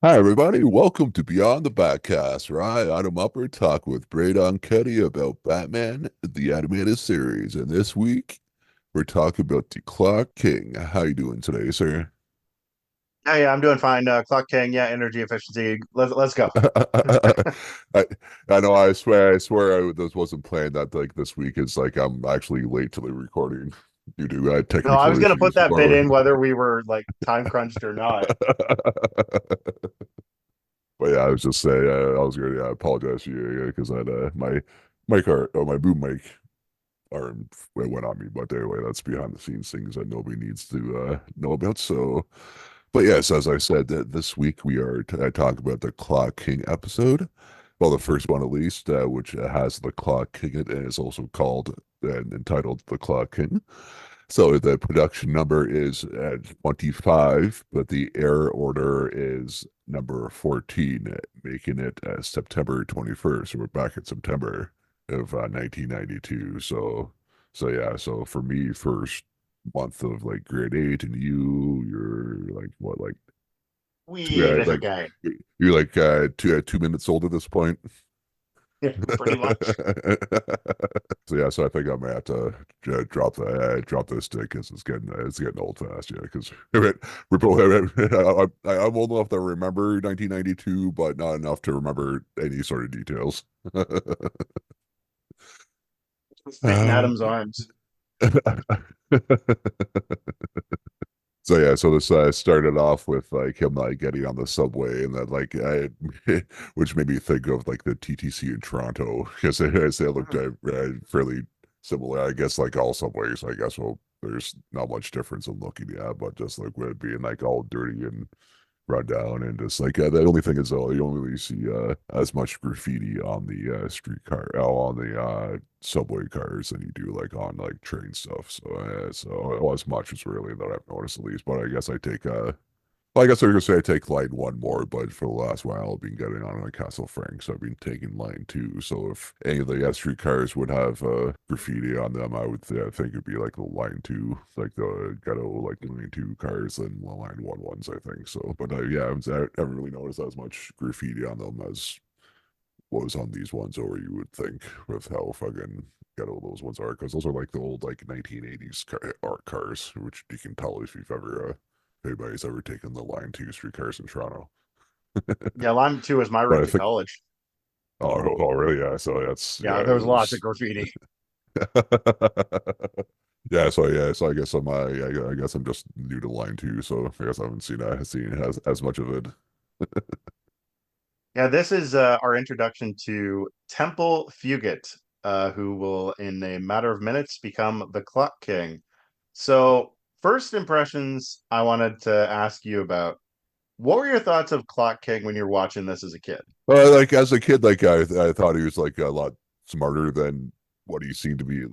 Hi, everybody. Welcome to Beyond the Batcast, where I, Adam Upper, talk with Braydon Cuddy about Batman, the animated series. And this week, we're talking about the Clock King. How you doing today, sir? Hey, I'm doing fine. Clock King, yeah, energy efficiency. Let's go. I, I know. I swear, this wasn't planned. That like this week is like I'm actually late to the recording due to No, I technical was gonna put issues. that bit in whether we were like time crunched or not. But yeah, I was just saying, I was gonna apologize to you because I had my mic, my boom mic arm went on me. But anyway, that's behind the scenes things that nobody needs to know about. So, but yes, as I said, this week we are talking about the Clock King episode. Well, the first one at least, which has the Clock King in it, and is also called and entitled The Clock King. So the production number is at 25, but the air order is number 14, making it September 21st. So we're back in September of 1992. So yeah, so for me, first month of like grade eight, and you're like what, like two, We little like guy. you're like 2 minutes old at this point. Yeah, pretty much. So yeah, so I think I might have to drop this stick because it's getting old fast. Yeah, because we're both I'm old enough to remember 1992, but not enough to remember any sort of details. Fit in Uh, Adam's arms. So yeah, so this started off with like him like getting on the subway, and then which made me think of like the TTC in Toronto because they looked fairly similar. I guess like all subways, I guess. Well, there's not much difference in looking, yeah, but just like with it being like all dirty and run down, and just like the only thing is though you don't really see as much graffiti on the streetcar on the subway cars than you do like on like train stuff. So as much as really that I've noticed at least. But I guess I take well, I guess I was gonna say I take line one more, but for the last while I've been getting on a Castle Frank, so I've been taking line two. So if any of the S3 cars would have graffiti on them, I would think it'd be like the line two, like the ghetto like line two cars and the line one ones, I think. So, but yeah, I haven't really noticed as much graffiti on them as was on these ones, or you would think with how fucking ghetto those ones are, because those are like the old like 1980s art cars, which you can tell if you've ever if anybody's ever taken the line two streetcars in Toronto. Yeah, Lime 2 is my But route I to think, college. oh really? Yeah. So that's Yeah, yeah, there it was lots of was. graffiti. Yeah, so I guess I guess I'm just new to line two, so I guess I haven't seen as much of it. Yeah, this is our introduction to Temple Fugit, who will, in a matter of minutes, become the Clock King. So, first impressions I wanted to ask you about. What were your thoughts of Clock King when you were watching this as a kid? Like as a kid, like I thought he was like a lot smarter than what he seemed to be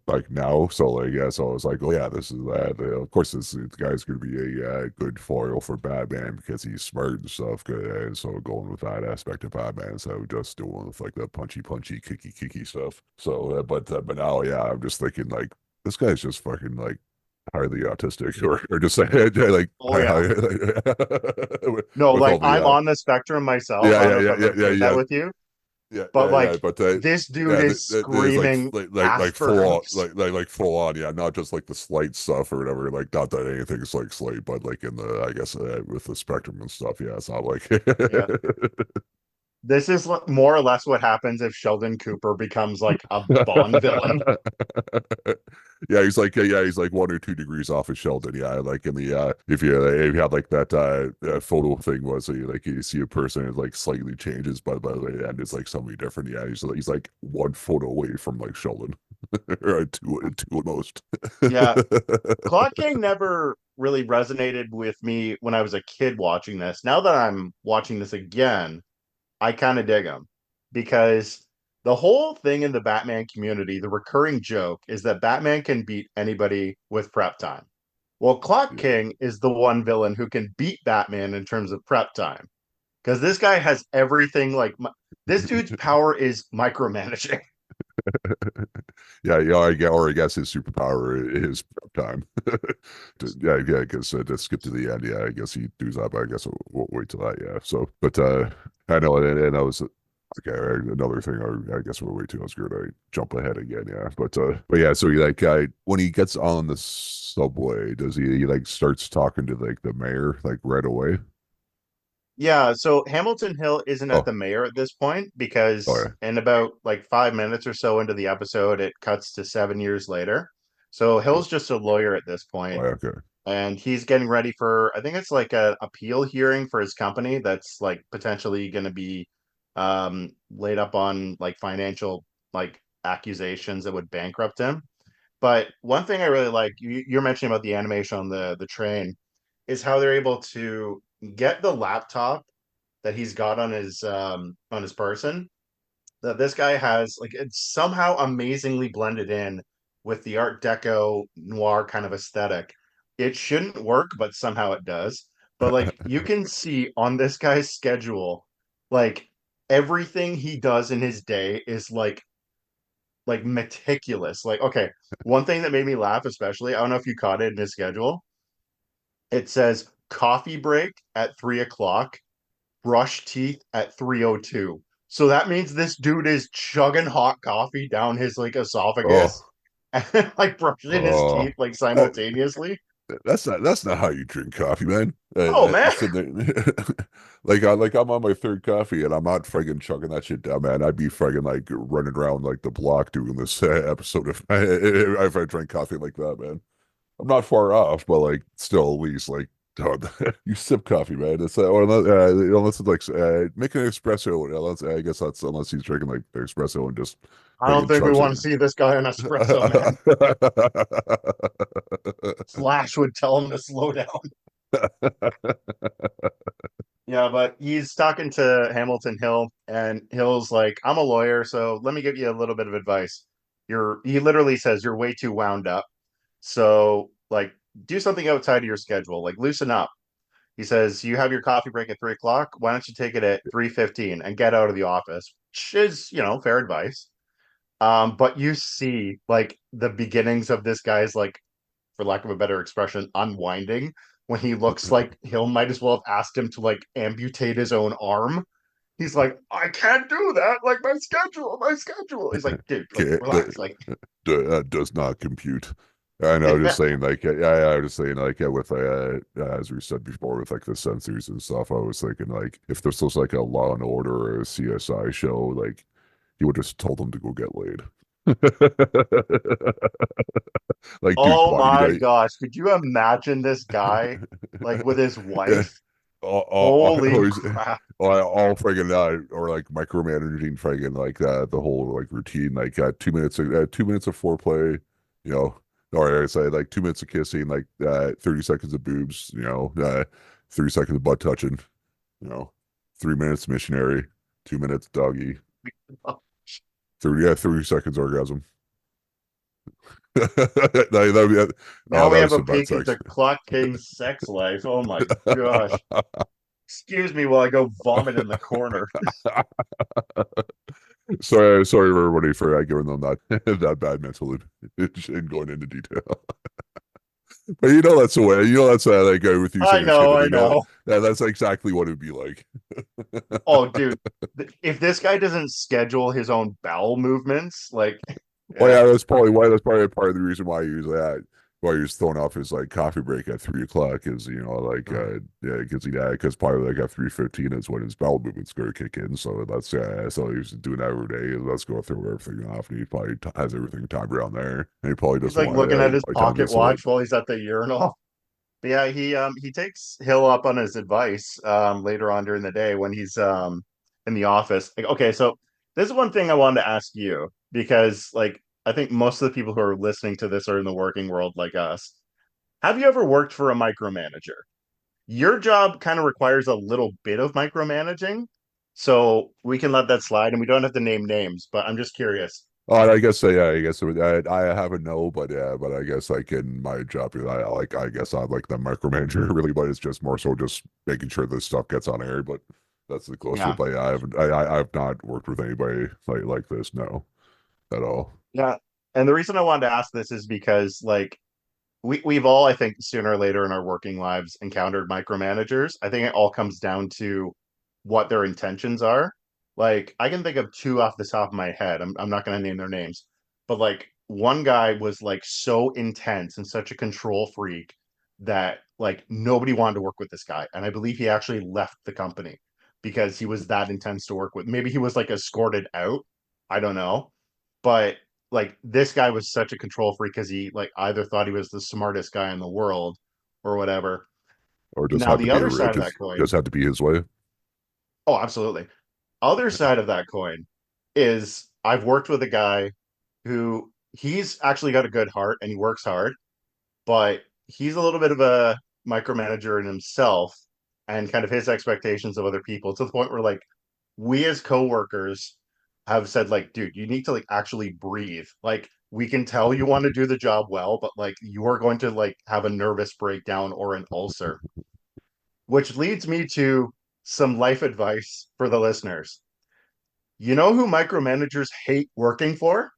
like now. So like yeah, so I was like, oh yeah, this is that. Of course, this guy's going to be a good foil for Batman because he's smart and stuff. Good, and so going with that aspect of Batman, so just doing with like the punchy, kicky stuff. So, but now, yeah, I'm just thinking like this guy's just fucking like highly autistic, or just like like, Oh yeah. No, with like all the I'm on the spectrum myself. yeah, I don't yeah, know if yeah, I've yeah, ever yeah, shared that yeah, with you, yeah, but yeah, yeah. like But this dude yeah, is there's screaming like full on, Asperger's. like full on, yeah, not just like the slight stuff or whatever. Like not that anything's like slight, but like in the, I guess with the spectrum and stuff, yeah, it's not like Yeah. This is more or less what happens if Sheldon Cooper becomes like a Bond villain. yeah, he's like 1 or 2 degrees off of Sheldon. Yeah, like in the if you had like that photo thing was like you see a person it like slightly changes, but by the way, and it's like somebody different. Yeah, he's like one photo away from like Sheldon, or two at most. Yeah. Clock King never really resonated with me when I was a kid watching this. Now that I'm watching this again, I kind of dig him because the whole thing in the Batman community, the recurring joke is that Batman can beat anybody with prep time. Well, Clock Yeah. King is the one villain who can beat Batman in terms of prep time because this guy has everything like this dude's power is micromanaging. Yeah, yeah, I get, or I guess his superpower is prep time. Yeah, yeah, I guess to skip to the end. Yeah, I guess he does that, but I guess we'll wait till that. Yeah. So, but I know, and I was okay. Another thing, I guess we'll wait till I was going to jump ahead again. Yeah, but yeah. So he like when he gets on the subway, does he like starts talking to like the mayor like right away? Yeah, so Hamilton Hill isn't at Oh, the mayor at this point oh because yeah, in about like 5 minutes or so into the episode, it cuts to 7 years later. So Hill's just a lawyer at this oh point, yeah, okay. and he's getting ready for, I think it's like a appeal hearing for his company that's like potentially going to be laid up on like financial like accusations that would bankrupt him. But one thing I really like, you're mentioning about the animation on the train, is how they're able to get the laptop that he's got on his person, that this guy has, like, it's somehow amazingly blended in with the art deco noir kind of aesthetic. It shouldn't work, but somehow it does. But like you can see on this guy's schedule, like everything he does in his day is like meticulous. Like, okay, one thing that made me laugh, especially, I don't know if you caught it in his schedule. It says coffee break at 3 o'clock, brush teeth at 3:02. So that means this dude is chugging hot coffee down his like esophagus Oh, and like brushing his oh. teeth like That, simultaneously. that's not how you drink coffee, man. Oh man. Sitting there, like I'm on my third coffee and I'm not friggin' chugging that shit down, man. I'd be friggin' like running around like the block doing this episode if I drank coffee like that, man. I'm not far off, but like still at least like dog, you sip coffee, man. It's or unless it's like make an espresso. Unless I guess that's unless he's drinking like the espresso and just I don't friggin' think we chugs want to see this guy on espresso, man. Slash would tell him to slow down. it. Yeah, but he's talking to Hamilton Hill, and Hill's like, I'm a lawyer, so let me give you a little bit of advice. He literally says you're way too wound up. So like do something outside of your schedule, like loosen up. He says, you have your coffee break at 3 o'clock. Why don't you take it at 3:15 and get out of the office? Which is, fair advice. But you see like the beginnings of this guy's, like, for lack of a better expression, unwinding, when he looks like he'll might as well have asked him to like amputate his own arm. He's like, I can't do that. Like my schedule. He's like, dude, like Okay, relax. Like, does not compute. I know, just yeah. saying, like, yeah, I was saying, like, with, as we said before, with like the censors and stuff, I was thinking, like, if this was like a Law and Order or a CSI show, like, he would just told them to go get laid. Like, dude, Oh come on, you my know, gosh. Could you imagine this guy like with his yeah, wife? Holy always, crap. all friggin' or like micromanaging friggin' like the whole like routine, like 2 minutes, 2 minutes of foreplay, you know, or I say like 2 minutes of kissing, like 30 seconds of boobs, 30 seconds of butt touching, you know, 3 minutes missionary, 2 minutes doggy, 30 seconds orgasm. Oh, Now we that have was a some bad peek into sex. Clock King's sex life. Oh my gosh. Excuse me while I go vomit in the corner. Sorry everybody for giving them that that bad mental and going into detail. But that's the way. That's like with you I saying shit, know, and I know. that's exactly what it'd be like. Oh, dude, if this guy doesn't schedule his own bowel movements, like, Well, yeah, yeah, that's probably why. That's probably part of the reason why he was that. Why he was throwing off his like coffee break at 3 o'clock is like yeah, because probably like at 3:15 is when his bowel movements go to kick in. So that's so he was doing that every day. Let's go through everything off, and he probably has everything timed around there, and he probably he's doesn't like want looking at he his probably telling pocket us about. watch while he's at the urinal. But yeah, he takes Hill up on his advice later on during the day when he's in the office. Like, okay, so this is one thing I wanted to ask you, because like I think most of the people who are listening to this are in the working world like us. Have you ever worked for a micromanager? Your job kind of requires a little bit of micromanaging, so we can let that slide and we don't have to name names, but I'm just curious. Oh, I guess yeah, I guess I haven't no, but yeah, but I guess like in my job, I guess I'm like the micromanager really, but it's just more so just making sure this stuff gets on air. But that's the closest. Yeah. But yeah, I have not worked with anybody like this. No. at all. Yeah. And the reason I wanted to ask this is because like we've all, I think, sooner or later in our working lives encountered micromanagers. I think it all comes down to what their intentions are. Like I can think of two off the top of my head. I'm not going to name their names, but like one guy was like so intense and such a control freak that like nobody wanted to work with this guy. And I believe he actually left the company because he was that intense to work with. Maybe he was like escorted out. I don't know. But like this guy was such a control freak because he like either thought he was the smartest guy in the world or whatever. Or just Now had to the be other side of that coin, just had to be his way. oh, absolutely. Other side of that coin is I've worked with a guy who he's actually got a good heart and he works hard, but he's a little bit of a micromanager in himself and kind of his expectations of other people to the point where like we as coworkers have said like, dude, you need to like actually breathe. Like we can tell you want to do the job well, but like you are going to like have a nervous breakdown or an ulcer, which leads me to some life advice for the listeners. You know who micromanagers hate working for?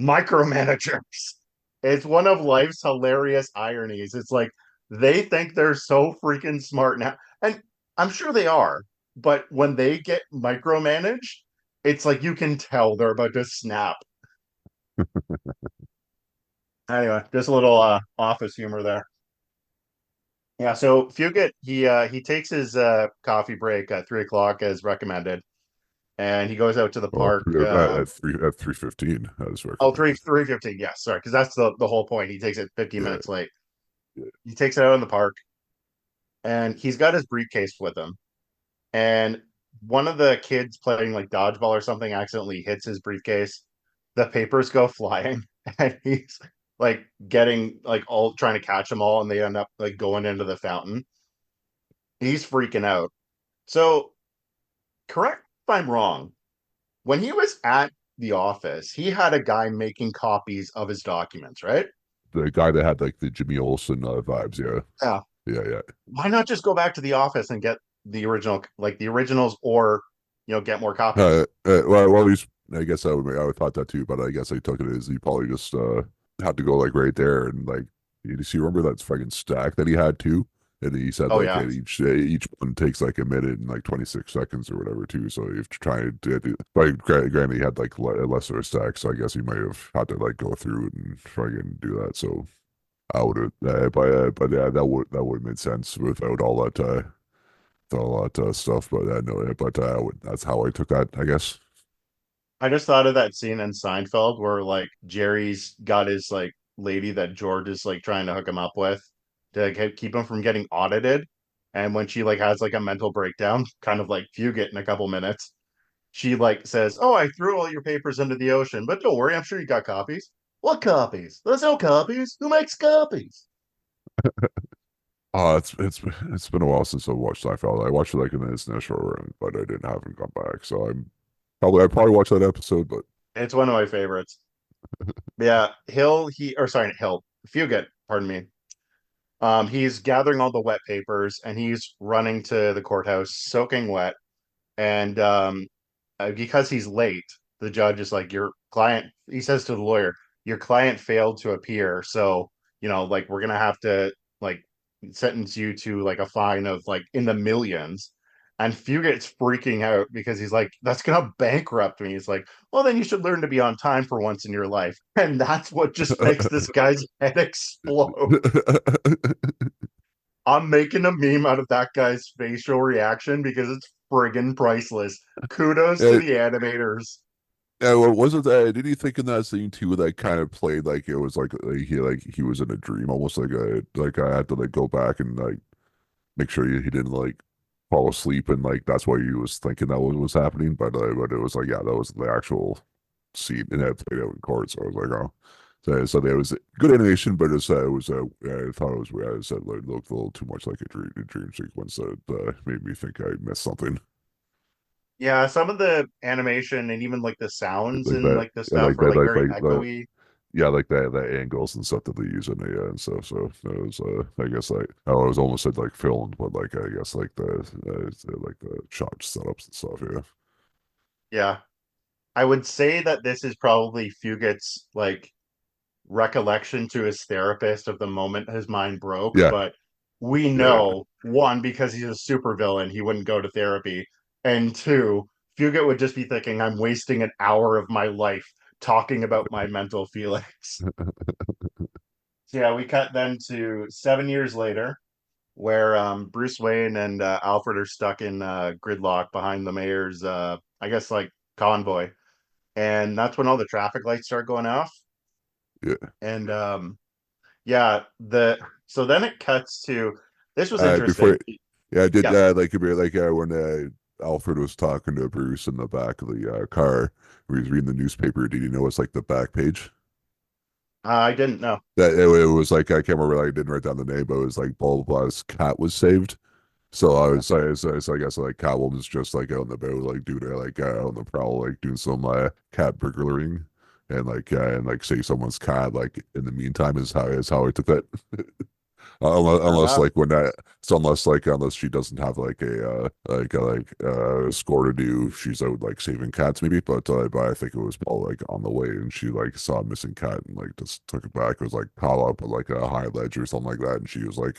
Micromanagers. It's one of life's hilarious ironies. It's like they think they're so freaking smart now. And I'm sure they are, but when they get micromanaged, it's like you can tell they're about to snap. Anyway, just a little office humor there. Yeah, so Fugit, he takes his coffee break at 3 o'clock as recommended, and he goes out to the Well, park. at 3:15 as Oh, three recommended. 3:15. Yeah, sorry, because that's the whole point. He takes it 15 Yeah, minutes late. yeah. He takes it out in the park, and he's got his briefcase with him. And one of the kids playing like dodgeball or something accidentally hits his briefcase. The papers go flying, and he's like getting like all trying to catch them all, and they end up like going into the fountain. He's freaking out. So, correct if I'm wrong. When he was at the office, he had a guy making copies of his documents, right? The guy that had like the Jimmy Olsen vibes. Yeah, Yeah. yeah, yeah. Why not just go back to the office and get the original, like the originals, or get more copies? Well, he's. I guess I would thought that too, but I guess I took it as he probably just had to go like right there and like. You see, remember that fucking stack that he had too? And he said Oh like yeah, each one takes like a minute and like 26 seconds or whatever too. So if trying to do, like granted he had like a lesser stack, so I guess he might have had to like go through it and fucking do that. So I would have, but yeah, that would have made sense without all that stuff. But no, but that's how I took that, I guess. I just thought of that scene in Seinfeld where like Jerry's got his like lady that George is like trying to hook him up with to like, keep him from getting audited, and when she like has like a mental breakdown, kind of like Fugit in a couple minutes, she like says, "Oh, I threw all your papers into the ocean, but don't worry, I'm sure you got copies." What copies? There's no copies. Who makes copies? It's been a while since I watched Seinfeld. I watched it like in its initial run, but haven't gone back. So I probably watched that episode, but It's one of my favorites. Yeah, Hill, he or sorry, Hill, Fugit, pardon me. He's gathering all the wet papers and he's running to the courthouse soaking wet. And because he's late, the judge is like, your client, he says to the lawyer, your client failed to appear. So, like we're gonna have to like sentence you to like a fine of like in the millions. And Fugit's freaking out because he's like, that's gonna bankrupt me. He's like, well, then you should learn to be on time for once in your life. And that's what just makes this guy's head explode. I'm making a meme out of that guy's facial reaction because it's friggin' priceless. Kudos to yeah, the animators. yeah. Well, wasn't that? Did you think in that scene too that kind of played like it was like he was in a dream, almost like I had to like go back and like make sure he didn't like fall asleep and like that's why he was thinking that was happening. But it was like yeah, that was the actual scene and that played out in court. So I was like, oh, so there was good animation, but it was I thought it was weird. I said like looked a little too much like a dream sequence that made me think I missed something Yeah, some of the animation and even like the sounds like and that. like the Yeah, stuff like are that, like very like echoey. yeah, like that angles and stuff that they use in the and stuff. So it was, I guess like I was almost said like filmed, but like I guess like the shot setups and stuff. Yeah, Yeah. I would say that this is probably Fugate's like recollection to his therapist of the moment his mind broke, Yeah, but we yeah. know one, because he's a supervillain, he wouldn't go to therapy, and two, Fugate would just be thinking, I'm wasting an hour of my life talking about my mental feelings. So yeah, we cut then to 7 years later, where Bruce Wayne and Alfred are stuck in gridlock behind the mayor's, I guess, like convoy, and that's when all the traffic lights start going off. Yeah. And yeah, so then it cuts to this was Before, interesting. yeah, I did Yes, like a bit like when Alfred was talking to Bruce in the back of the car, where he's reading the newspaper. Did you notice like the back page? I didn't know. That it was like I can't remember. Like, I didn't write down the name, but it was like blah blah blah's cat was saved. So I was like, so I guess like Catwoman's just like out in the boat, like doing like on the prowl, like doing some cat burglaring, and like say someone's cat. Like in the meantime, is how I took that. Fair Unless enough. like when that, so unless she doesn't have like a score to do, she's out like saving cats maybe. But I think it was probably like on the way, and she like saw a missing cat and like just took it back. It was like caught up at like a high ledge or something like that, and she was like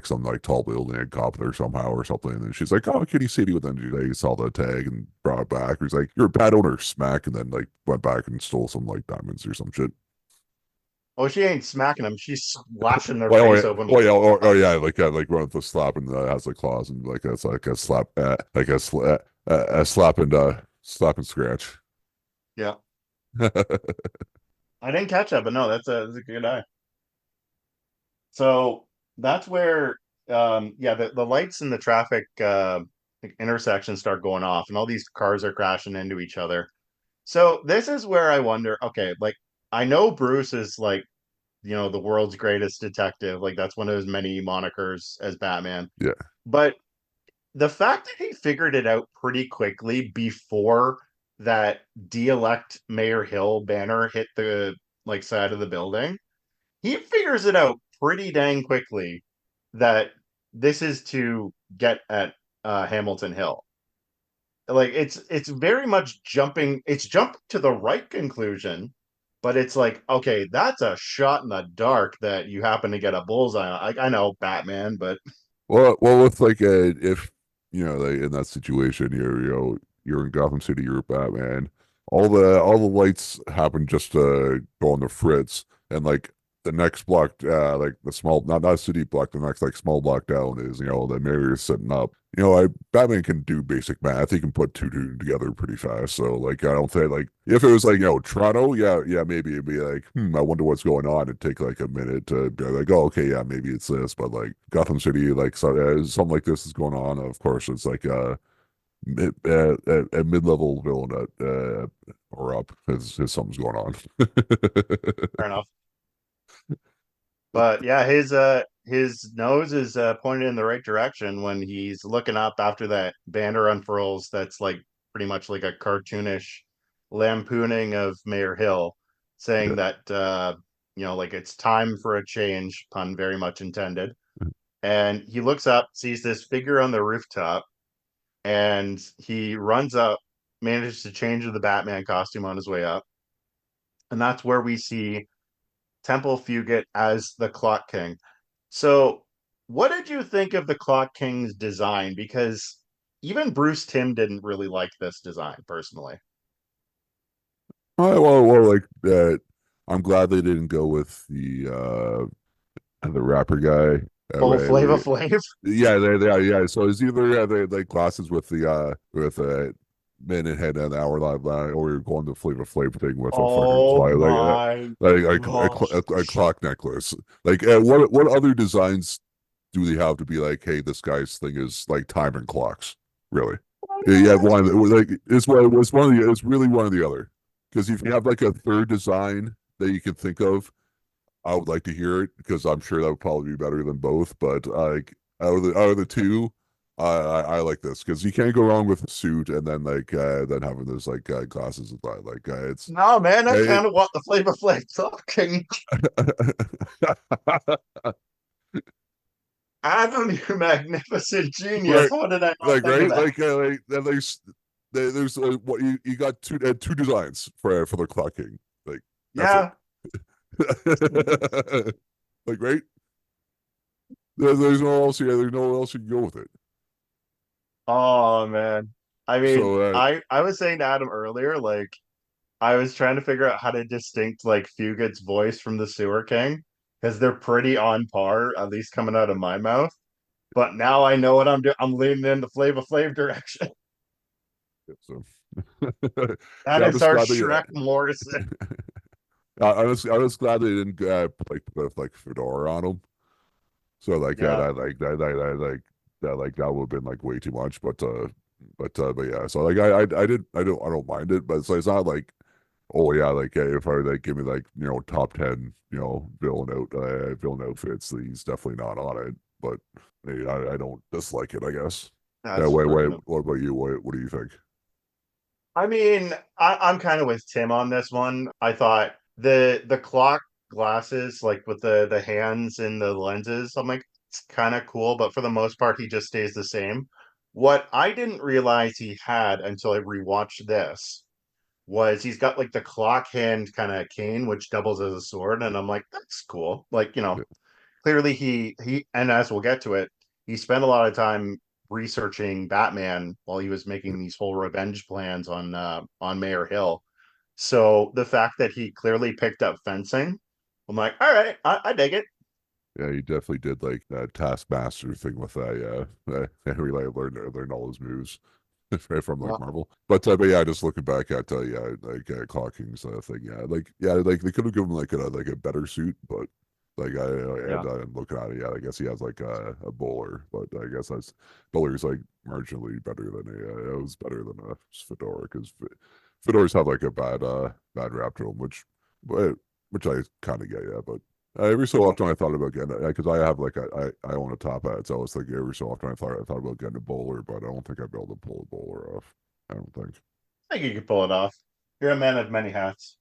some like tall building and caught there somehow or something. And she's like, "Oh, Kitty City," with then she like saw the tag and brought it back. He's like, "You're a pet owner," smack, and then like went back and stole some like diamonds or some shit. Oh, she ain't smacking them. She's slashing their Well, oh face yeah, open with well, yeah, oh, a yeah, like one with the slap and has the claws and like it's like a slap, a slap and scratch. yeah. I didn't catch that, but no, that's a good eye. So that's where yeah, the lights in the traffic intersection start going off and all these cars are crashing into each other. So this is where I wonder, okay, like I know Bruce is like, the world's greatest detective, like that's one of his many monikers as Batman. Yeah, But the fact that he figured it out pretty quickly before that de-elect Mayor Hill banner hit the like side of the building, he figures it out pretty dang quickly that this is to get at Hamilton Hill. Like it's very much jumping. It's jumped to the right conclusion, but it's like, okay, that's a shot in the dark that you happen to get a bullseye on. I know Batman, but well, with like if like in that situation, you're in Gotham City, you're Batman. All the lights happen just to go on the fritz, and like the next block, like the small, not city block, the next like small block down is the mayor is setting up. Batman can do basic math. He can put two together pretty fast. So like I don't think like if it was like Toronto, yeah, maybe it'd be like, I wonder what's going on. It'd take like a minute to be like, oh, okay, yeah, maybe it's this. But like Gotham City, like something like this is going on. Of course, it's like a mid-level villain or up is something's going on. fair enough. But yeah, his nose is pointed in the right direction when he's looking up after that banner unfurls. That's like pretty much like a cartoonish lampooning of Mayor Hill, saying Yeah. that like it's time for a change, pun very much intended. And he looks up, sees this figure on the rooftop, and he runs up, manages to change to the Batman costume on his way up, and that's where we see Temple Fugate as the Clock King. So, what did you think of the Clock King's design? Because even Bruce Timm didn't really like this design personally. Well, like that. I'm glad they didn't go with the rapper guy. Oh, Flava Right. Flav. Yeah, they are. Yeah, so it's either they like glasses with men and head an hour live line, or you're going the Flavor Flav thing with a fucking Oh clock my gosh. a clock necklace. Like what other designs do they have to be like, hey, this guy's thing is like time and clocks, really? Yeah, like it's really one or the other. Because if you have like a third design that you can think of, I would like to hear it because I'm sure that would probably be better than both. But like out of the two, I like this because you can't go wrong with a suit and then then having those like glasses with that. Like No, man, that's it, kind of what the Flava Flav talking. Adam, you magnificent genius. right How did I not like think of right that? like there's what you got two designs for the Clock King. Like that's it. Yeah. Like right? There's no else. Yeah, there's no else you can go with it. Oh man. I mean, So I was saying to Adam earlier, like I was trying to figure out how to distinct like Fugit's voice from the Sewer King because they're pretty on par, at least coming out of my mouth. But now I know what I'm doing. I'm leaning in the Flava Flav direction. so That yeah, I'm is just our glad they. Shrek Morrison. I was glad they didn't put like Fedora on him. So like Yeah, that would have been like way too much. But yeah. So like I don't mind it, but it's not like oh yeah, like if I like give me like top 10 villain outfits, he's definitely not on it. But hey, I don't dislike it, I guess. Yeah. that's fair enough. What about you? What do you think? I mean, I'm kind of with Tim on this one. I thought the clock glasses, like with the hands and the lenses, I'm like, it's kind of cool, but for the most part, he just stays the same. What I didn't realize he had until I rewatched this was he's got like the clock hand kind of cane, which doubles as a sword, and I'm like, that's cool. Like, Yeah, clearly he and as we'll get to it, he spent a lot of time researching Batman while he was yeah. making these whole revenge plans on Mayor Hill. So the fact that he clearly picked up fencing, I'm like, all right, I dig it. Yeah, he definitely did like that Taskmaster thing with that. Yeah, he like learned all his moves from like Well, Marvel. But yeah, just looking back at yeah, like Clock King's thing. Yeah, like they could have given him like a better suit, but like yeah, I'm looking at it. Yeah, I guess he has like a bowler, but I guess that's bowler's like marginally better than it was better than a fedora because fedoras have like a bad rap to them, but which I kind of get. Yeah, but every so yeah. often I thought about getting it because I have like I own a top hat, so I was thinking every so often I thought about getting a bowler, but I don't think I'd be able to pull a bowler off. I don't think. I think you could pull it off. You're a man of many hats.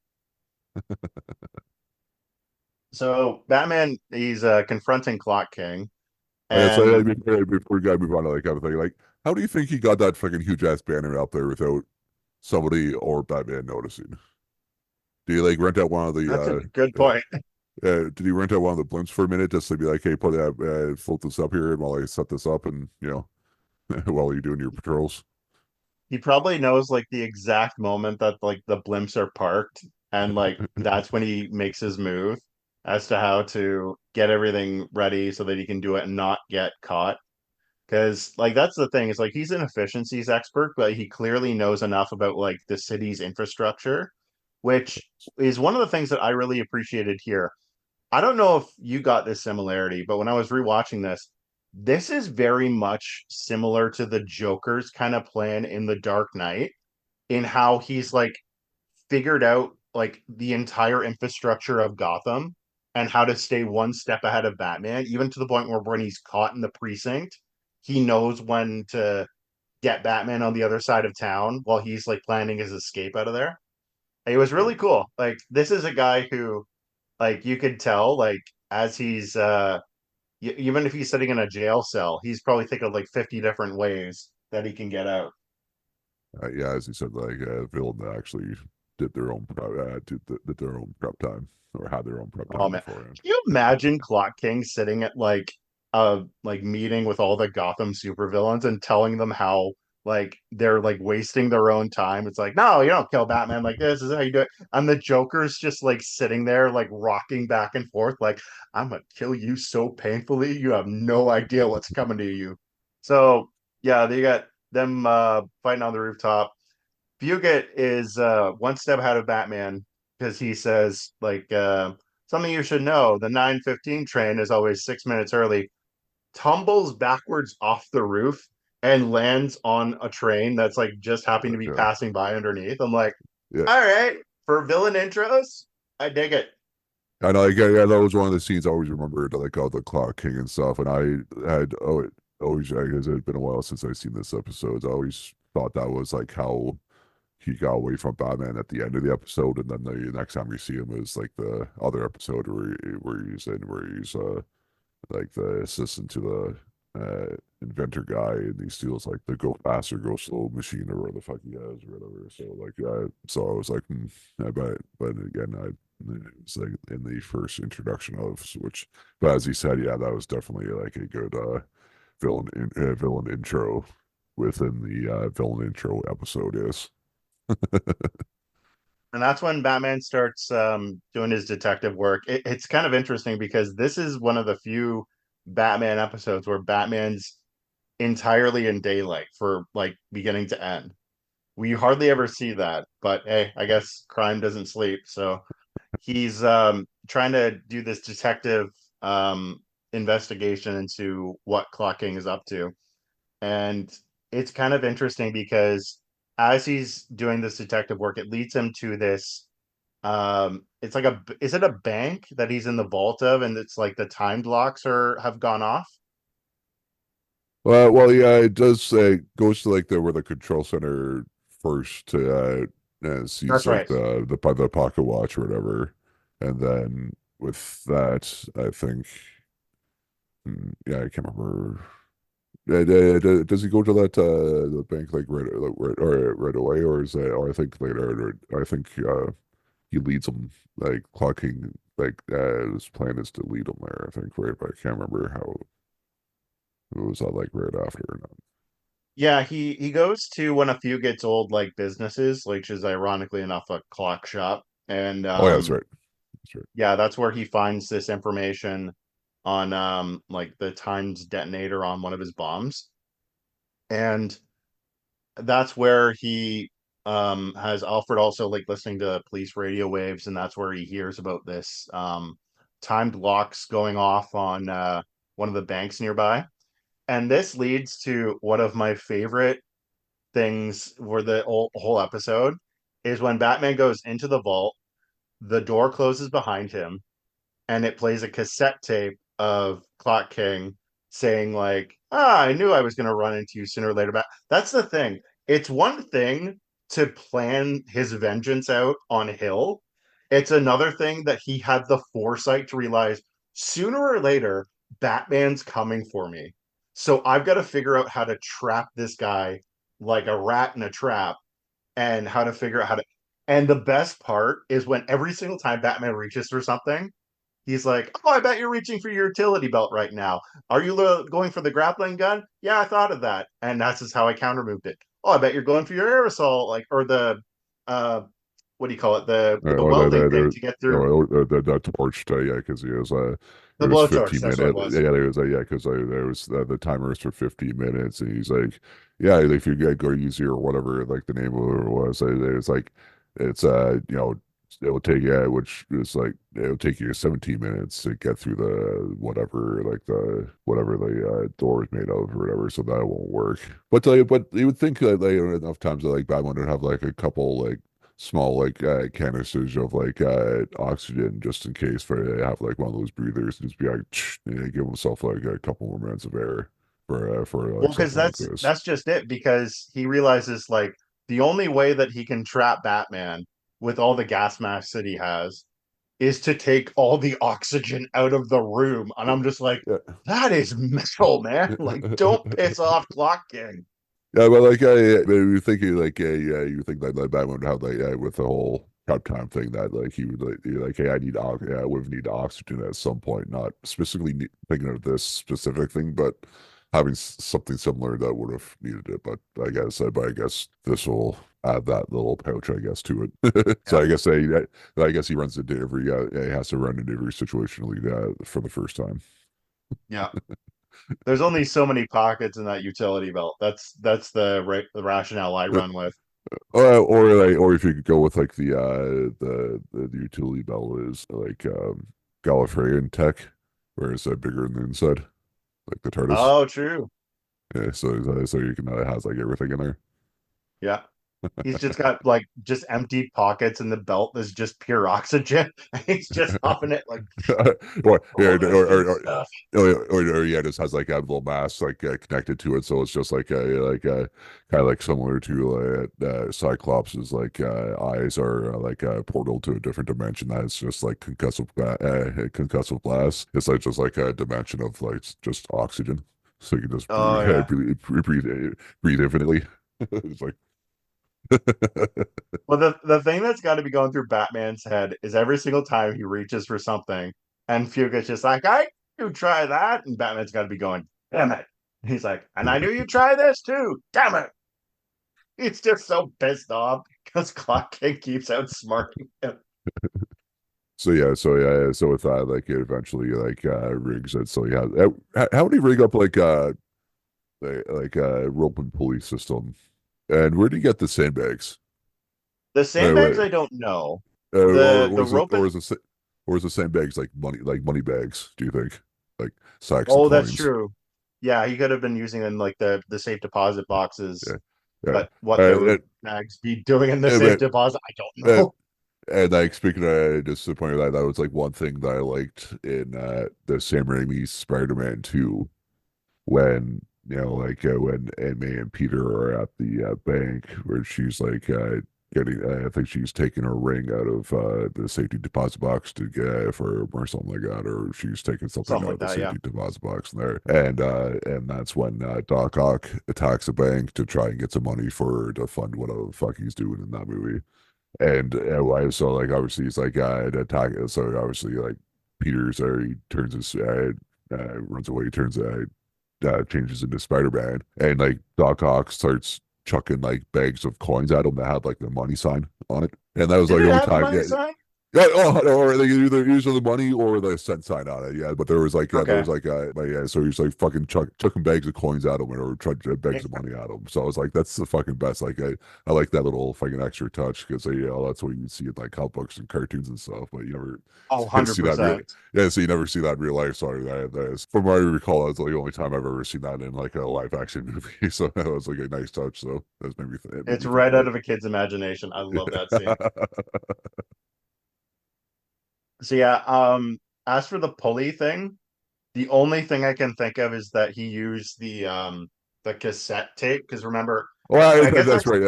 So Batman, he's confronting Clock King, Oh, yeah, so and before we gotta move on to like other thing, like how do you think he got that fucking huge ass banner out there without somebody or Batman noticing? Do you like rent out one of that's a the good point. did he rent out one of the blimps for a minute just to be like, hey, put float this up here and while I set this up and while you're doing your patrols? He probably knows like the exact moment that like the blimps are parked, and like that's when he makes his move as to how to get everything ready so that he can do it and not get caught. Because like that's the thing, is like he's an efficiencies expert, but he clearly knows enough about like the city's infrastructure, which is one of the things that I really appreciated here. I don't know if you got this similarity, but when I was rewatching this is very much similar to the Joker's kind of plan in The Dark Knight, in how he's like figured out like the entire infrastructure of Gotham and how to stay one step ahead of Batman, even to the point where when he's caught in the precinct, he knows when to get Batman on the other side of town while he's like planning his escape out of there. It was Yeah, really cool. Like this is a guy who like you could tell like as he's even if he's sitting in a jail cell, he's probably thinking of like 50 different ways that he can get out. yeah, as you said, like villain actually did their own prep time or had their own prep Oh time man, beforehand. can you imagine Clock King sitting at like a like meeting with all the Gotham supervillains and telling them how like they're like wasting their own time? It's like, no, you don't kill Batman like this is how you do it. And the Joker's just like sitting there like rocking back and forth, like, I'm gonna kill you so painfully, you have no idea what's coming to you. So yeah, they got them fighting on the rooftop. Fugit is one step ahead of Batman because he says like something you should know: the 9:15 train is always 6 minutes early. Tumbles backwards off the roof and lands on a train that's like just happening to be Yeah, passing by underneath. I'm like, yeah. all right, for villain intros, I dig it. I know, like, yeah, that was one of the scenes I always remembered, like all the Clock King and stuff. And I had always, I guess it had been a while since I've seen this episode. I always thought that was like how he got away from Batman at the end of the episode, and then the next time you see him is like the other episode where he's like the assistant to the inventor guy, and he steals like the go faster, go slow machine or whatever the fuck he has or whatever. So like, so I was like, I bet, but again, it was like in the first introduction of which, but as he said, yeah, that was definitely like a good villain intro within the villain intro episode is. And that's when Batman starts doing his detective work. It's kind of interesting because this is one of the few Batman episodes where Batman's entirely in daylight for like beginning to end. We hardly ever see that, but hey, I guess crime doesn't sleep. So he's trying to do this detective investigation into what Clock King is up to. And it's kind of interesting because as he's doing this detective work, it leads him to this it's like a is it a bank that he's in the vault of, and it's like the timed locks are have gone off. Well, yeah, it does. Goes to like the where the control center first to sees That's like right. the pocket watch or whatever, and then with that, I think, yeah, I can't remember. Does he go to that the bank like right away, or is that, or I think later, or I think he leads him like clocking like his plan is to lead him there. I think right, but I can't remember how it was that like right after or not. Yeah, he goes to when a few gets old like businesses, which is ironically enough a clock shop. And Oh yeah, that's right. That's right. yeah, that's where he finds this information on like the times detonator on one of his bombs. And that's where he has Alfred also like listening to police radio waves, and that's where he hears about this timed locks going off on one of the banks nearby. And this leads to one of my favorite things for the whole episode is when Batman goes into the vault, the door closes behind him, and it plays a cassette tape of Clock King saying like, "Ah, I knew I was going to run into you sooner or later." But that's the thing. It's one thing to plan his vengeance out on Hill. It's another thing that he had the foresight to realize sooner or later Batman's coming for me. So I've got to figure out how to trap this guy like a rat in a trap and how to figure out how to. And the best part is when every single time Batman reaches for something, he's like, "Oh, I bet you're reaching for your utility belt right now. Are you going for the grappling gun? Yeah, I thought of that, and that's just how I counter moved it. Oh, I bet you're going for your aerosol, like or the uh, what do you call it? The Or welding thing to get through the torch, yeah, because the it was blowtorch. 15 That's what it minutes. was. Yeah, there was yeah, because there was the timer was for 15 minutes, and he's like, yeah, if you get go easy or whatever, like the name of it was, it's like it's it'll take which is like it'll take you 17 minutes to get through the whatever like the whatever the door is made of or whatever, so that won't work. But you would think that like enough times that like Batman would have like a couple like small like canisters of like oxygen just in case for they have like one of those breathers and just be like give himself like a couple more minutes of air for Well, like because something like this. that's just it. Because he realizes like the only way that he can trap Batman with all the gas masks that he has is to take all the oxygen out of the room. And I'm just like, Yeah. that is metal, man. Like, don't piss off Clock King. Yeah, but like you think yeah, you think that Batman would have like with the whole prep time thing that like he would like hey, I would need oxygen at some point, not specifically thinking of this specific thing, but having something similar that would have needed it. But I guess this will add that little pouch, I guess, to it. So Yeah. I guess he runs into every he has to run into every situation for the first time. Yeah. There's only so many pockets in that utility belt. That's the rationale I run with. Or if you could go with like the utility belt is like Gallifreyan tech, where it's bigger on the inside, like the TARDIS. Oh, true. Yeah, so you can it has like everything in there. Yeah. He's just got like just empty pockets in the belt that's just pure oxygen. He's just huffing it like, or, yeah, oh, that's good stuff. or yeah, it just has like a little mask like connected to it, so it's just like kind of like similar to Cyclops' like eyes are like a portal to a different dimension that's just like concussive blast. It's like just like a dimension of like just oxygen. so you can just Oh yeah. breathe infinitely. It's like, Well, the thing that's got to be going through Batman's head is every single time he reaches for something, and Fuga's just like, "I you try that," and Batman's got to be going, "Damn it!" And he's like, "And I knew you'd try this too. Damn it!" He's just so pissed off because Clock King keeps outsmarting him. so with that, like it eventually like rigs it. So yeah, how would he rig up rope and pulley system? And where do you get the sandbags? The Wait, sandbags, I don't know. or The is it rope and or is the sandbags like money bags? Do you think like sacks of oh, that's coins? true. Yeah, he could have been using them like the safe deposit Yeah, boxes, yeah. but what And, their and, bags be doing in the and, safe and, deposit, I don't and know. and, like speaking of just the point of that, that was like one thing that I liked in the Sam Raimi Spider-Man 2 when when Aunt May and Peter are at the bank where she's like getting I think she's taking her ring out of the safety deposit box to get for or something like that, or she's taking something Something out like of the that, yeah. safety deposit box in there, and that's when Doc Ock attacks a bank to try and get some money for to fund whatever the fuck he's doing in that movie. And so like obviously he's like attack. So obviously like Peter's he turns his runs away, turns changes into Spider-Man, and like Doc Ock starts chucking like bags of coins at him that had like the money sign on it, and that was Did like it the only have the time. money Yeah, sign? yeah, oh, or they either use the money or the cent sign on it. Yeah, but there Okay. was like yeah, so he's like fucking chucking bags of coins at him or bags of money at him. So I was like, that's the fucking best. Like I like that little fucking extra touch because that's what you see in like comic books and cartoons and stuff, but you never Oh, see that real. 100%. Yeah, so you never see that in real life. Sorry, that is, from what I recall, that's like the only time I've ever seen that in like a live action movie. So that was like a nice touch. So that's it made It's me think right about out of a kid's imagination. I love that scene. it. So yeah, as for the pulley thing, the only thing I can think of is that he used the cassette tape because remember, Well, I guess that's that's right.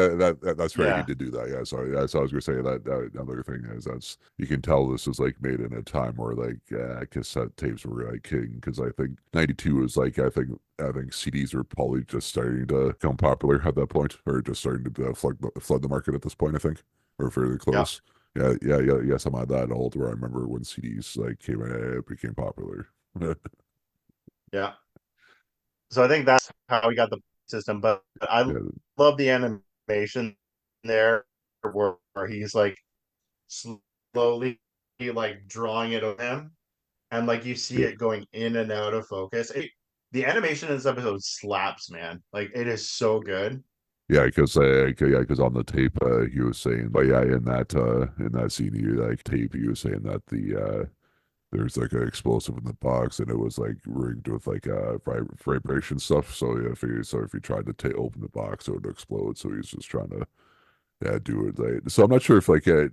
That's right. He yeah. did do that. Yeah. So I was gonna say that another thing is that's you can tell this is like made in a time where like cassette tapes were like king because I think '92 is like I think CDs were probably just starting to become popular at that point or just starting to flood the market at this point. I think or fairly Yeah, close. Yes. I'm at that old where I remember when CDs like became popular. yeah. So I think that's how we got the system. But I Yeah, love the animation there where he's like slowly like drawing it on him, and like you see yeah. it going in and out of focus. The animation in this episode slaps, man. Like it is so good. Yeah, because on the tape, he was saying, but yeah, in that scene, he like tape, he was saying that there's like an explosive in the box, and it was like rigged with like vibration stuff. So if you tried to open the box, it would explode. So he's just trying to do it. Like, so I'm not sure if it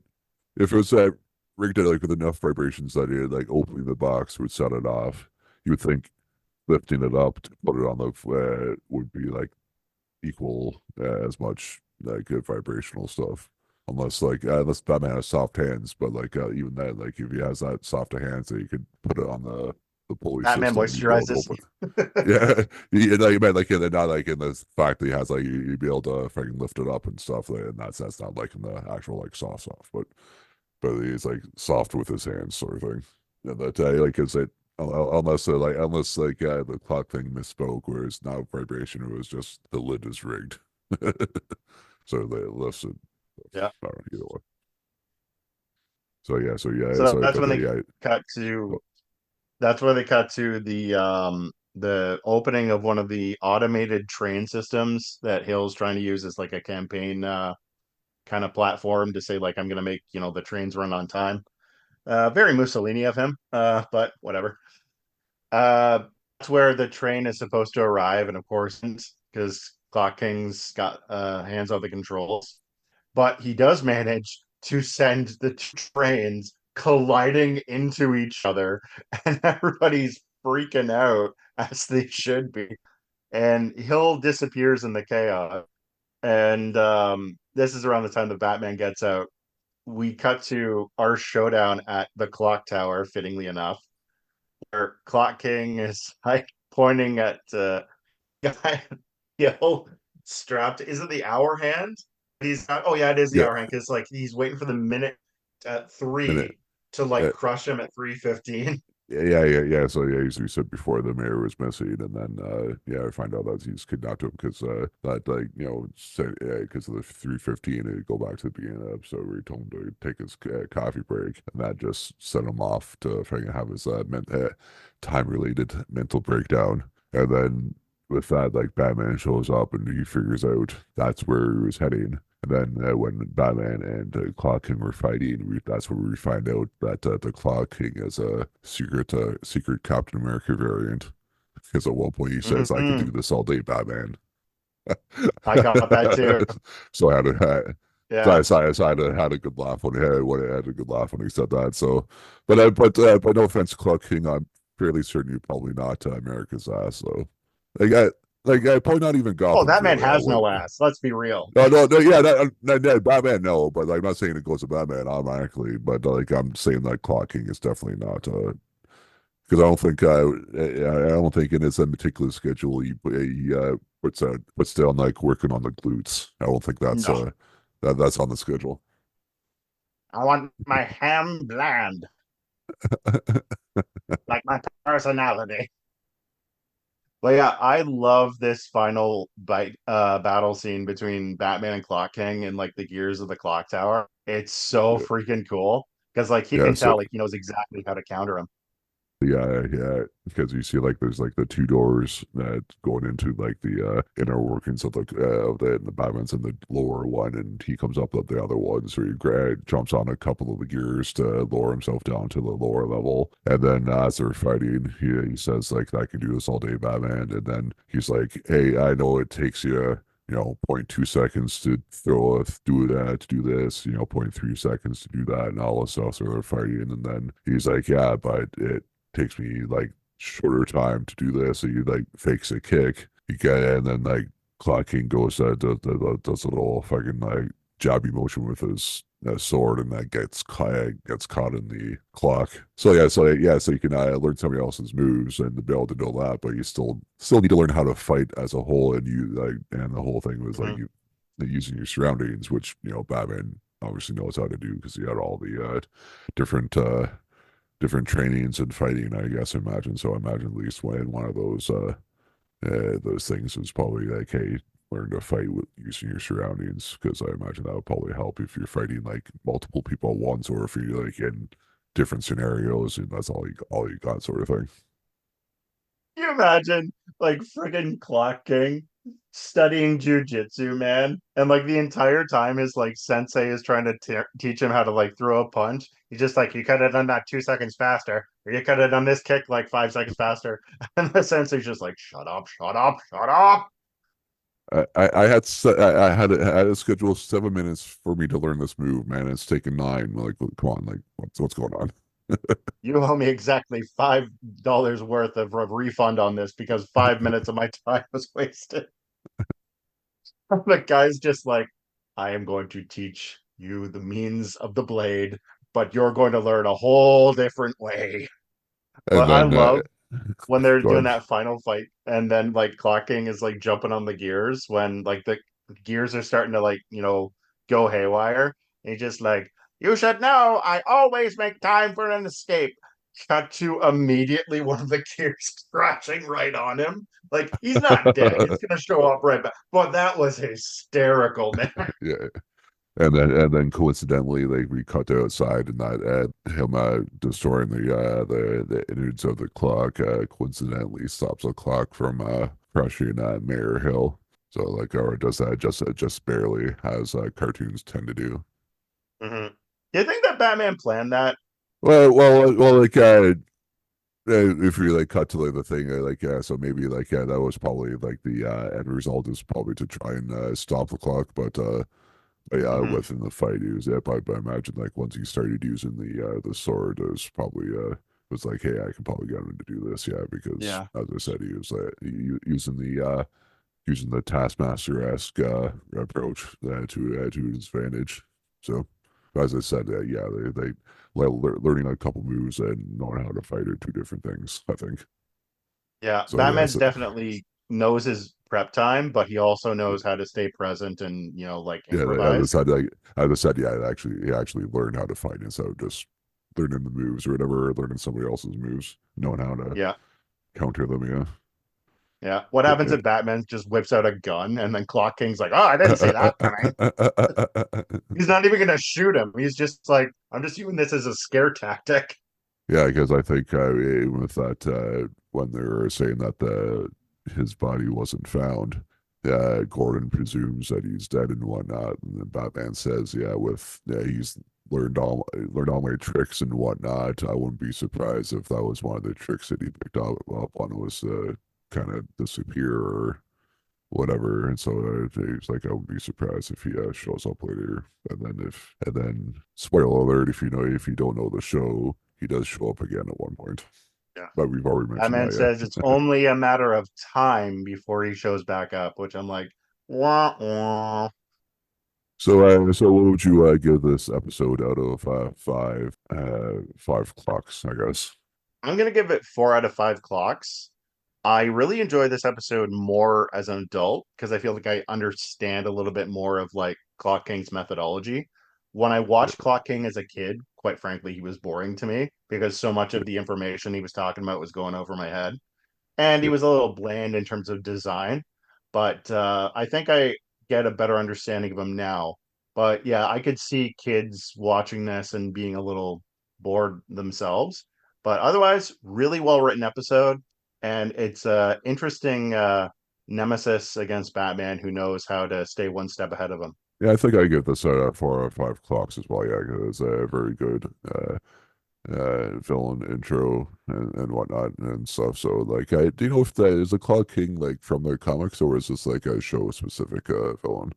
was rigged it like with enough vibrations that it like opening the box would set it off. You would think lifting it up to put it on the would be like equal as much like good vibrational stuff. Unless Batman has soft hands, but like even then, like if he has that soft hands, that you could put it on the pulley Batman system, you'd be able to moisturizes. open. Yeah, like you meant like not like in the fact that he has like you'd be able to fucking lift it up and stuff. Like, and that's not like in the actual like soft, but he's like soft with his hands sort of thing. And that like is it unless the clock thing misspoke where it's not vibration, it was just the lid is rigged. So they lifts it. Yeah. I don't know, either way. So yeah, So that's but when they yeah, cut to that's where they cut to the opening of one of the automated train systems that Hill's trying to use as like a campaign kind of platform to say like I'm gonna make, the trains run on time. Very Mussolini of him, but whatever. That's where the train is supposed to arrive, and of course, because Clock King's got hands on the controls, but he does manage to send the two trains colliding into each other, and everybody's freaking out as they should be. And Hill disappears in the chaos. And this is around the time that Batman gets out. We cut to our showdown at the clock tower, fittingly enough, where Clock King is like pointing at guy, strapped. Is it the hour hand? He's not. Oh yeah, it is the Yeah, hour hand because like he's waiting for the minute at minute. 3 to like Uh, crush him at 3:15. yeah. So yeah, as we said before, the mayor was missing, and then yeah, I find out that he's kidnapped him because that like because of the 3:15, and go back to the beginning of the episode where he told him to take his coffee break, and that just sent him off to trying to have his time related mental breakdown, and then with that, like Batman shows up and he figures out that's where he was heading. And then when Batman and Clock King were fighting, that's where we find out that the Clock King is a secret Captain America variant. Because at one point he says, "I could Hmm. do this all day, Batman." I got that too. So I had a, Yeah. so I had a good laugh when I had a good laugh when he said that. So, but no offense, Clock King, I'm fairly certain you're probably not America's ass. So, like probably not even Oh, Gotham's that man really. I has would. no ass. Let's be real. No, yeah, Batman, no, but I'm not saying it goes to Batman automatically, but like I'm saying that clocking is definitely not, because I don't think in his meticulous schedule he puts down like working on the glutes. I don't think that's No, that's on the schedule. I want my ham bland, like my personality. But yeah, I love this final battle scene between Batman and Clock King and like the gears of the clock tower. It's so Yeah, freaking cool because like he yeah. can So tell like he knows exactly how to counter him. yeah, because you see like there's like the two doors that going into like the inner workings of the Batman's in the lower one, and he comes up the other one, so he jumps on a couple of the gears to lower himself down to the lower level, and then as they're fighting, he says like, "I can do this all day, Batman," and then he's like, "Hey, I know it takes you." 0.2 seconds to do that, to do this, 0.3 seconds to do that, and all this stuff. So they're fighting, and then he's like, yeah, but it takes me like shorter time to do this. So you like fakes a kick, you get it, and then like Clock King goes does a little fucking like jabby motion with his sword, and that gets caught in the clock. So you can learn somebody else's moves and be able to know that, but you still need to learn how to fight as a whole. And you like, and the whole thing was like Mhm. you using your surroundings, which Batman obviously knows how to do because he had all the different different trainings and fighting, I guess, imagine. So I imagine at least when one of those things is probably like, hey, learn to fight with using your surroundings, because I imagine that would probably help if you're fighting like multiple people at once, or if you're like in different scenarios and that's all you got, sort of thing. Can you imagine like friggin' Clock King studying jujitsu, man? And like the entire time his like sensei is trying to teach him how to like throw a punch. He's just like, you could have done that 2 seconds faster, or you could have done this kick like 5 seconds faster. And the sensei's just like, shut up, shut up, shut up. I had a schedule 7 minutes for me to learn this move, man. It's taken nine. Like, come on, like what's going on? You owe me exactly $5 worth of a refund on this because 5 minutes of my time was wasted. The guy's just like, I am going to teach you the means of the blade, but you're going to learn a whole different way. And But I then love when they're go doing ahead. that final fight and then like clocking is like jumping on the gears when like the gears are starting to like, go haywire. And he's just like, you should know I always make time for an escape. Cut to immediately one of the gears crashing right on him. Like he's not dead. He's gonna show up right back. But that was hysterical, man. Yeah, and then coincidentally, like we cut to outside, and that him destroying the innards of the clock coincidentally stops the clock from crushing Mayor Hill. So like, or does that just barely, as cartoons tend to do. Mm-hmm. Do you think that Batman planned that? Like if we like cut to like the thing, like so maybe like that was probably like the end result is probably to try and stop the clock, but yeah, Mm-hmm. within the fight, he was yeah. But I imagine like once he started using the sword, it was probably was like, hey, I can probably get him to do this, yeah, because Yeah. as I said, he was using the Taskmaster esque approach to his advantage. So as I said, yeah, learning a couple moves and knowing how to fight are two different things, I think. Yeah, So yeah, Batman's so definitely knows his prep time, but he also knows how to stay present and, like yeah, as I improvise. said, as I said, yeah, he actually learned how to fight instead of just learning the moves or whatever, or learning somebody else's moves, knowing how to Yeah. counter them. Yeah. Yeah. What happens if Batman just whips out a gun and then Clock King's like, "Oh, I didn't see that coming." He's not even gonna shoot him. He's just like, "I'm just using this as a scare tactic." Yeah, because I think even with that, when they were saying that the his body wasn't found, Gordon presumes that he's dead and whatnot, and then Batman says, "Yeah, he's learned all my tricks and whatnot. I wouldn't be surprised if that was one of the tricks that he picked up on was kind of disappear or whatever." And so he's like, "I wouldn't be surprised if he shows up later." And then spoiler alert, if you don't know the show, he does show up again at one point. Yeah. But we've already mentioned Batman says it's that, yeah. only a matter of time before he shows back up, which I'm like, wah, wah. So what would you give this episode out of five clocks, I guess? I'm gonna give it 4 out of 5 clocks. I really enjoy this episode more as an adult because I feel like I understand a little bit more of like Clock King's methodology. When I Yeah, watched Clock King as a kid, quite frankly, he was boring to me because so much yeah, of the information he was talking about was going over my head. And he yeah. was a little bland in terms of design, but I think I get a better understanding of him now. But yeah, I could see kids watching this and being a little bored themselves. But otherwise, really well written episode, and it's a interesting nemesis against Batman who knows how to stay one step ahead of him. Yeah, I think I give this 4 out of 5 clocks as well. Yeah, 'cause it's a very good villain intro and whatnot and stuff. So like, do you know if that is the Clock King like from the comics or is this like a show specific villain?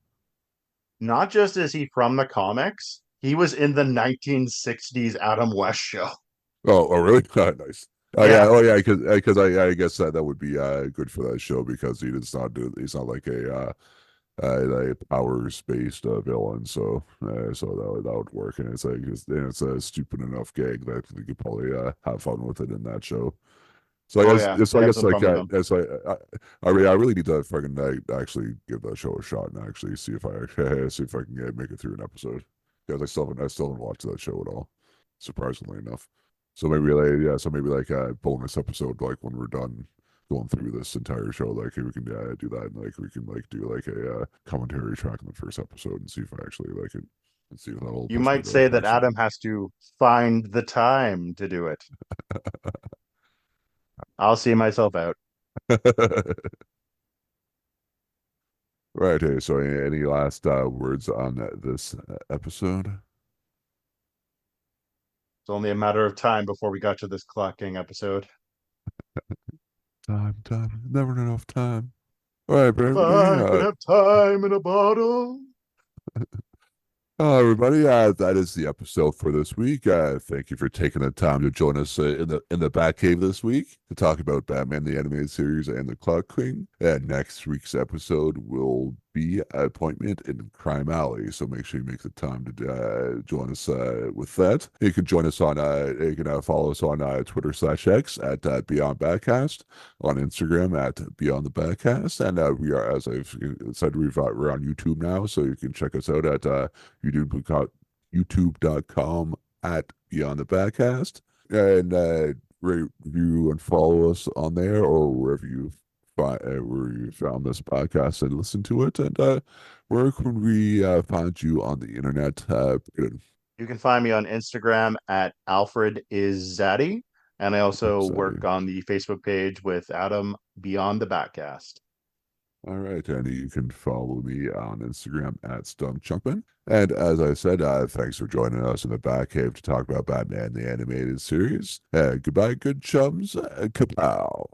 Not just is he from the comics, he was in the 1960s Adam West show. Oh, really? Nice. Yeah. Oh yeah, because I guess that would be good for that show because he's not like a powers based villain, so that would work, and it's a stupid enough gag that you could probably have fun with it in that show. Oh yeah. So They I have guess some like fun with him. I mean I really need to fucking actually give that show a shot and actually see if I see if I can make it through an episode because I still haven't watched that show at all, surprisingly enough. So maybe so maybe like a bonus episode like when we're done going through this entire show, like we can do that and like we can like do like a commentary track in the first episode and see if I actually like it and see if that'll You push me might to say that actually. Adam has to find the time to do it. I'll see myself out. Right. Hey, so any last words on this episode? It's only a matter of time before we got to this clocking episode. Time, never enough time. All right, If everybody. I could have time in a bottle. Everybody, that is the episode for this week. Thank you for taking the time to join us in the Batcave this week to talk about Batman the Animated Series and the Clock King. And next week's episode will be Appointment in Crime Alley. So make sure you make the time to join us with that. You can join us on you can follow us on Twitter/X at Beyond Batcast, on Instagram at Beyond the Batcast, and we are, as I've said, we're on YouTube now, so you can check us out at YouTube, youtube.com at Beyond the Backcast. And rate, review, and follow us on there or where you found this podcast and listen to it. And where can we find you on the internet? Good. You can find me on Instagram at Alfred is Zaddy. And I also Zaddy. work on the Facebook page with Adam Beyond the Backcast. All right, and you can follow me on Instagram at StumpChumpin. And as I said, thanks for joining us in the Batcave to talk about Batman the Animated Series. Goodbye, good chums. Kapow.